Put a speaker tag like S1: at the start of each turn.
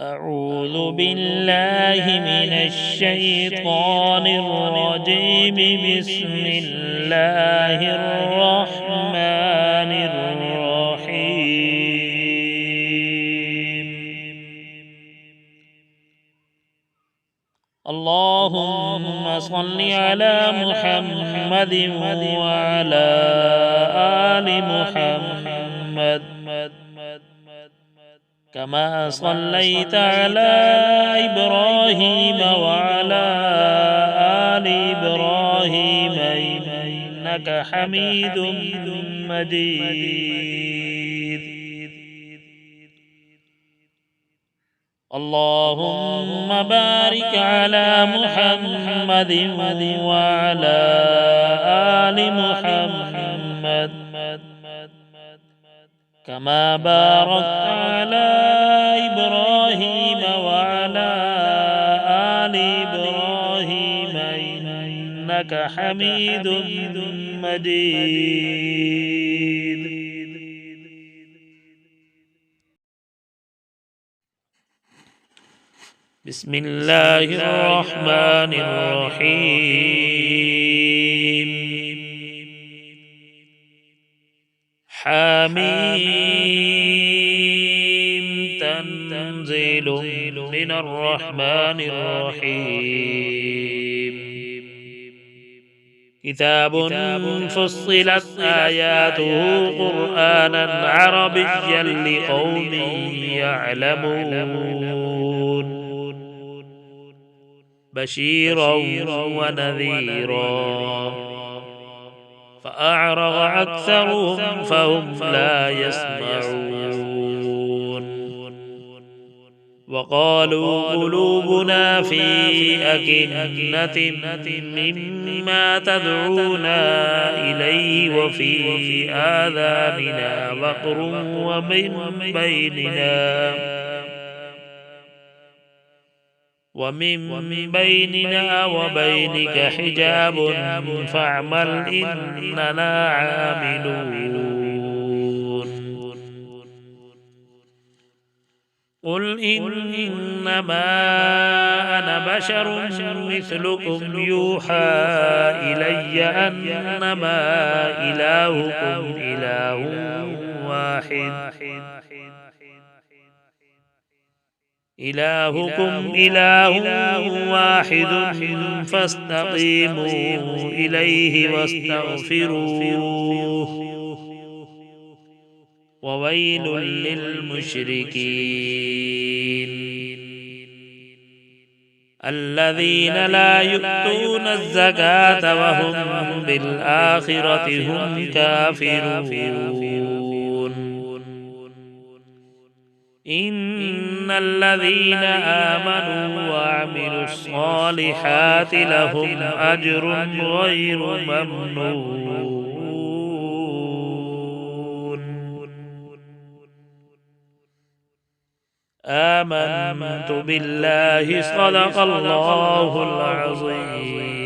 S1: أعوذ بالله من الشيطان الرجيم. بسم الله الرحمن الرحيم. اللهم صل على محمد وعلى آل محمد كما صليت على إبراهيم وعلى آل إبراهيم إنك حميد مجيد. اللهم بارك على محمد وعلى آل محمد كما باركت على إبراهيم وعلى آل إبراهيم إنك حميد مجيد. بسم الله الرحمن الرحيم. حميم تنزيل من الرحمن الرحيم. كتاب فصلت آياته قرآنا عربيا لقوم يعلمون بشيرا ونذيرا فأعرض أكثرهم فهم لا يسمعون. وقالوا قلوبنا في أكنة مما تدعونا إليه وفي آذاننا وقر ومن بيننا وبينك حجاب فاعمل إننا عاملون. قل إنما أنا بشر مثلكم يوحى إلي أنما إلهكم إله واحد فاستقيموا إليه واستغفروه وويل للمشركين الذين لا يؤتون الزكاة وهم بالآخرة هم كافرون. إن الذين آمنوا وعملوا الصالحات لهم أجر غير ممنون. آمنت بالله صدق الله العظيم.